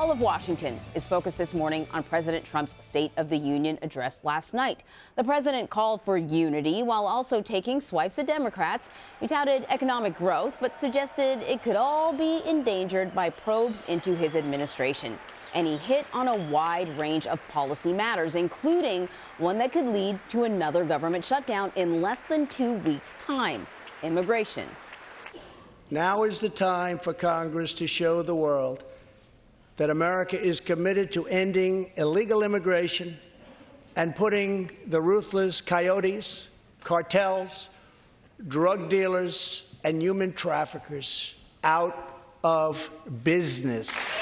All of Washington is focused this morning on President Trump's State of the Union address last night. The president called for unity while also taking swipes at Democrats. He touted economic growth, but suggested it could all be endangered by probes into his administration. And he hit on a wide range of policy matters, including one that could lead to another government shutdown in less than 2 weeks' time: immigration. Now is the time for Congress to show the world that America is committed to ending illegal immigration and putting the ruthless coyotes, cartels, drug dealers, and human traffickers out of business.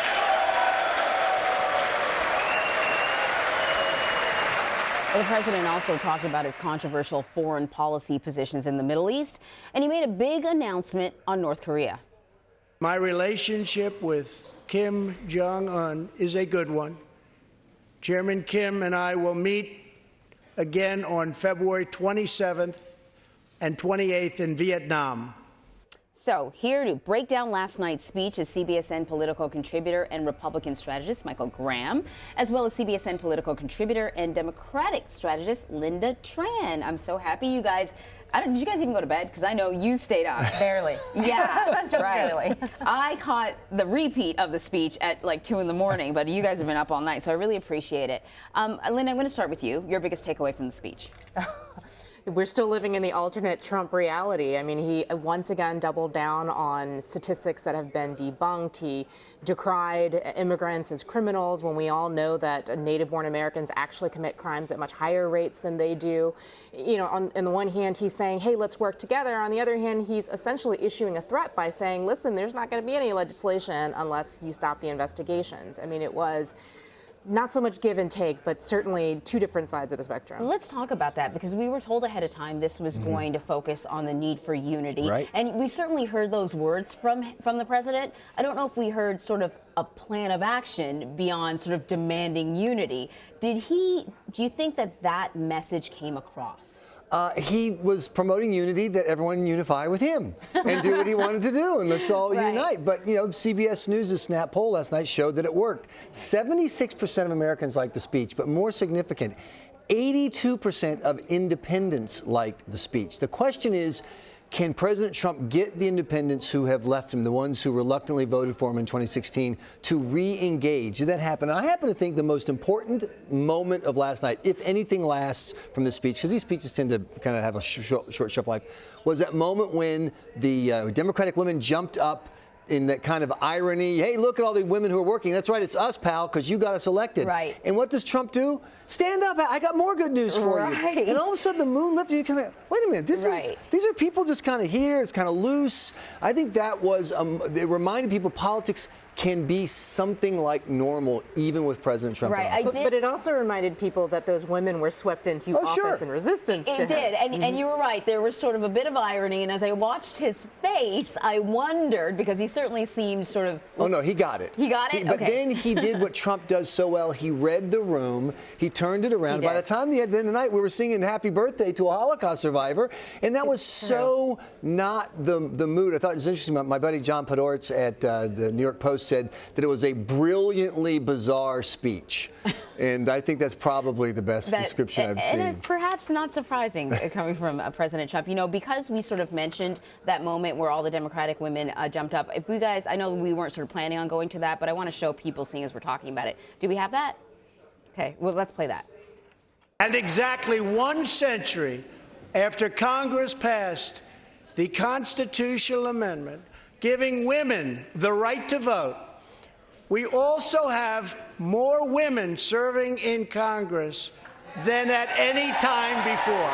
The president also talked about his controversial foreign policy positions in the Middle East, and he made a big announcement on North Korea. My relationship with Kim Jong-un is a good one. Chairman Kim and I will meet again on February 27th and 28th in Vietnam. So here to break down last night's speech is CBSN political contributor and Republican strategist Michael Graham, as well as CBSN political contributor and Democratic strategist Lynda Tran. I'm so happy you guys. Did you guys even go to bed? Because I know you stayed up. Barely. Yeah, just barely. I caught the repeat of the speech at like 2 in the morning, but you guys have been up all night, so I really appreciate it. Lynda, I'm going to start with you. Your biggest takeaway from the speech? We're still living in the alternate Trump reality. I mean, he once again doubled down on statistics that have been debunked. He decried immigrants as criminals when we all know that native-born Americans actually commit crimes at much higher rates than they do. You know, on the one hand, he's saying, hey, let's work together. On the other hand, he's essentially issuing a threat by saying, listen, there's not going to be any legislation unless you stop the investigations. I mean, it was not so much give and take, but certainly two different sides of the spectrum. Let's talk about that, because we were told ahead of time this was going to focus on the need for unity. Right. And we certainly heard those words from the president. I don't know if we heard sort of a plan of action beyond sort of demanding unity. Do you think that message came across? He was promoting unity, that everyone unify with him and do what he wanted to do, and let's all unite. But, you know, CBS News' Snap poll last night showed that it worked. 76% of Americans liked the speech, but more significant, 82% of independents liked the speech. The question is, can President Trump get the independents who have left him, the ones who reluctantly voted for him in 2016, to re-engage? Did that happen? And I happen to think the most important moment of last night, if anything lasts from the speech, because these speeches tend to kind of have a short shelf life, was that moment when the Democratic women jumped up in that kind of irony. Hey, look at all the women who are working. That's right, it's us, pal, because you got us elected. Right. And what does Trump do? Stand up. I got more good news for you. And all of a sudden the moon lifted. You kind of, wait a minute, these are people just kind of here. It's kind of loose. I think that was, it reminded people politics can be something like normal, even with President Trump. Right, but it also reminded people that those women were swept into office in resistance to him. It did, and you were right. There was sort of a bit of irony, and as I watched his face, I wondered, because he certainly seemed sort of... Oh, no, he got it. He got it? But then he did what Trump does so well. He read the room. He turned it around. By the time the end of the night, we were singing Happy Birthday to a Holocaust survivor, and that was so not the mood. I thought it was interesting. My buddy John Podorz at the New York Post said that it was a brilliantly bizarre speech. And I think that's probably the best description I've seen. And perhaps not surprising coming from President Trump. You know, because we sort of mentioned that moment where all the Democratic women jumped up. If you guys, I know we weren't sort of planning on going to that, but I want to show people seeing as we're talking about it. Do we have that? Okay, well, let's play that. And exactly 1 century after Congress passed the constitutional amendment giving women the right to vote, we also have more women serving in Congress than at any time before.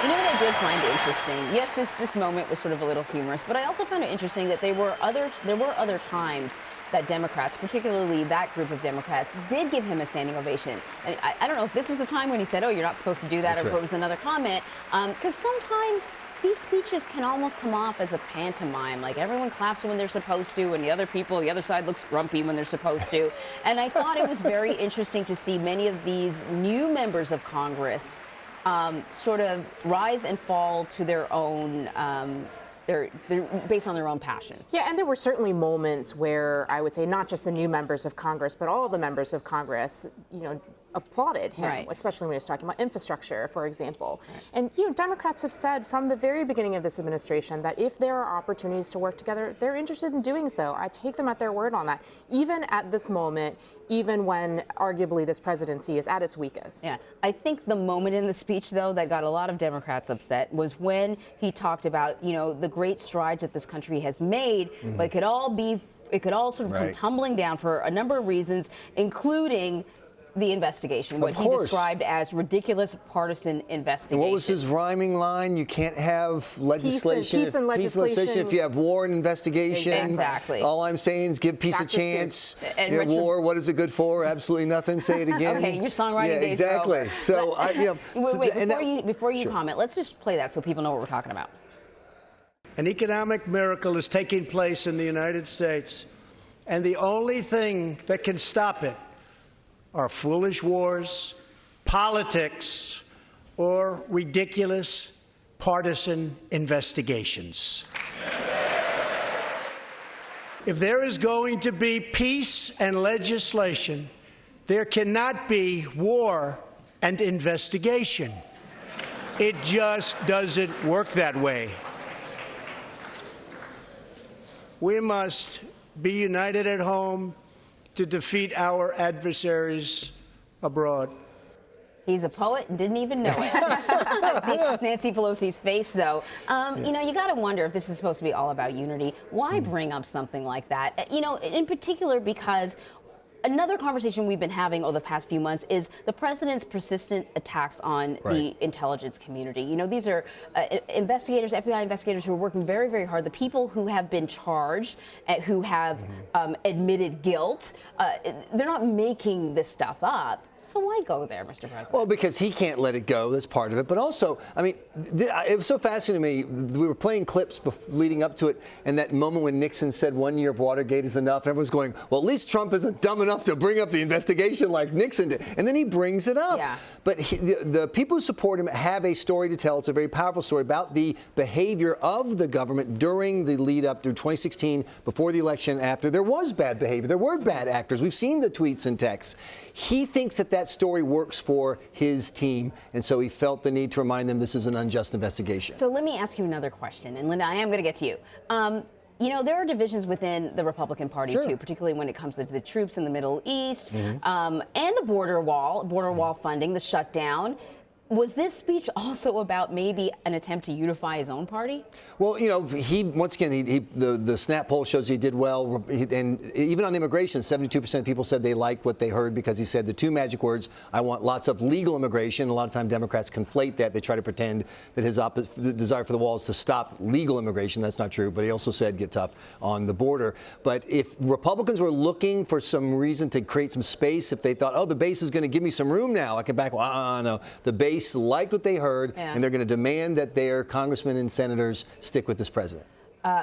You know what I did find interesting? Yes, this moment was sort of a little humorous, but I also found it interesting that there were other times that Democrats, particularly that group of Democrats, did give him a standing ovation. And I don't know if this was the time when he said, oh, you're not supposed to do that, or if it was another comment, because sometimes these speeches can almost come off as a pantomime. Like everyone claps when they're supposed to, and the other side looks grumpy when they're supposed to. And I thought it was very interesting to see many of these new members of Congress sort of rise and fall to their own they're based on their own passions. Yeah, and there were certainly moments where I would say not just the new members of Congress, but all the members of Congress, applauded him, Right. especially when he was talking about infrastructure, for example. Right. And, Democrats have said from the very beginning of this administration that if there are opportunities to work together, they're interested in doing so. I take them at their word on that, even at this moment, even when arguably this presidency is at its weakest. Yeah, I think the moment in the speech, though, that got a lot of Democrats upset was when he talked about, the great strides that this country has made, but it could all sort of come tumbling down for a number of reasons, including the investigation, what he described as ridiculous partisan investigation. And what was his rhyming line? You can't have legislation. Peace and legislation. If you have war and investigation. Exactly. All I'm saying is give peace a chance. And war, what is it good for? Absolutely nothing. Say it again. Okay, your songwriting days exactly. are over. So before you comment, let's just play that so people know what we're talking about. An economic miracle is taking place in the United States, and the only thing that can stop it are foolish wars, politics, or ridiculous partisan investigations. If there is going to be peace and legislation, there cannot be war and investigation. It just doesn't work that way. We must be united at home to defeat our adversaries abroad. He's a poet and didn't even know it. See Nancy Pelosi's face, though. You got to wonder if this is supposed to be all about unity. Why bring up something like that? In particular, because another conversation we've been having over the past few months is the president's persistent attacks on the intelligence community. These are investigators, FBI investigators who are working very, very hard. The people who have been charged, who have admitted guilt, they're not making this stuff up. So why go there, Mr. President? Well, because he can't let it go. That's part of it. But also, it was so fascinating to me. We were playing clips leading up to it, and that moment when Nixon said 1 year of Watergate is enough, everyone's going, well, at least Trump isn't dumb enough to bring up the investigation like Nixon did. And then he brings it up. Yeah. But the people who support him have a story to tell. It's a very powerful story about the behavior of the government during the lead up through 2016, before the election, after. There was bad behavior. There were bad actors. We've seen the tweets and texts. He thinks that story works for his team, and so he felt the need to remind them this is an unjust investigation. So let me ask you another question, and Lynda, I am going to get to you. There are divisions within the Republican Party, too, particularly when it comes to the troops in the Middle East and the border wall funding, the shutdown. Was this speech also about maybe an attempt to unify his own party? Well, once again, the snap poll shows he did well. And even on immigration, 72% of people said they liked what they heard because he said the two magic words, I want lots of legal immigration. A lot of times Democrats conflate that. They try to pretend that his desire for the wall is to stop legal immigration. That's not true. But he also said get tough on the border. But if Republicans were looking for some reason to create some space, if they thought, oh, the base is going to give me some room now, I can back, no, the base liked what they heard, and they're going to demand that their congressmen and senators stick with this president.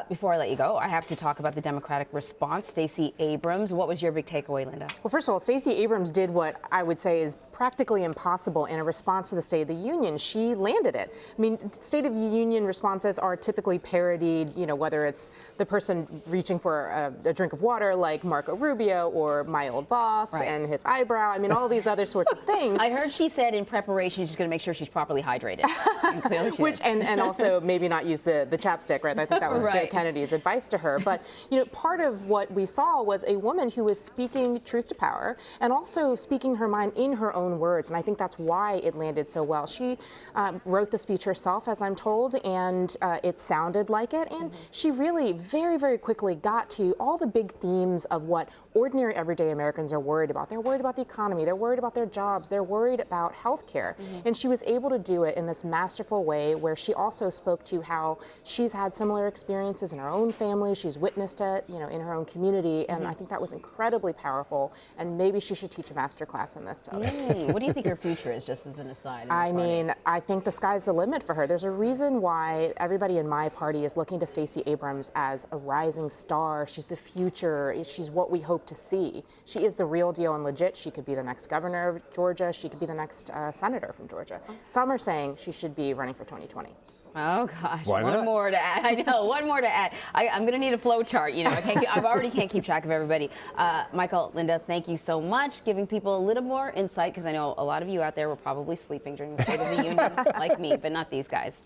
Before I let you go, I have to talk about the Democratic response. Stacey Abrams, what was your big takeaway, Lynda? Well, first of all, Stacey Abrams did what I would say is practically impossible in a response to the State of the Union. She landed it. I mean, State of the Union responses are typically parodied, whether it's the person reaching for a drink of water like Marco Rubio or my old boss and his eyebrow. I mean, all these other sorts of things. I heard she said in preparation she's going to make sure she's properly hydrated. And clearly she did. And also maybe not use the chapstick, right? I think that was Joe Kennedy's advice to her. But, part of what we saw was a woman who was speaking truth to power and also speaking her mind in her own words. And I think that's why it landed so well. She wrote the speech herself, as I'm told, and it sounded like it. And she really very, very quickly got to all the big themes of what ordinary, everyday Americans are worried about. They're worried about the economy. They're worried about their jobs. They're worried about health care. And she was able to do it in this masterful way where she also spoke to how she's had similar experiences in her own family. She's witnessed it, in her own community. And I think that was incredibly powerful. And maybe she should teach a master class in this to others. What do you think her future is, just as an aside? I think the sky's the limit for her. There's a reason why everybody in my party is looking to Stacey Abrams as a rising star. She's the future. She's what we hope to see. She is the real deal and legit. She could be the next governor of Georgia. She could be the next senator from Georgia. Some are saying she should be running for 2020. Oh gosh, Why one not? more to add. I know, one more to add. I'm going to need a flow chart. You know, I already can't keep track of everybody. Michael, Lynda, thank you so much, giving people a little more insight, because I know a lot of you out there were probably sleeping during the State of the Union, like me, but not these guys.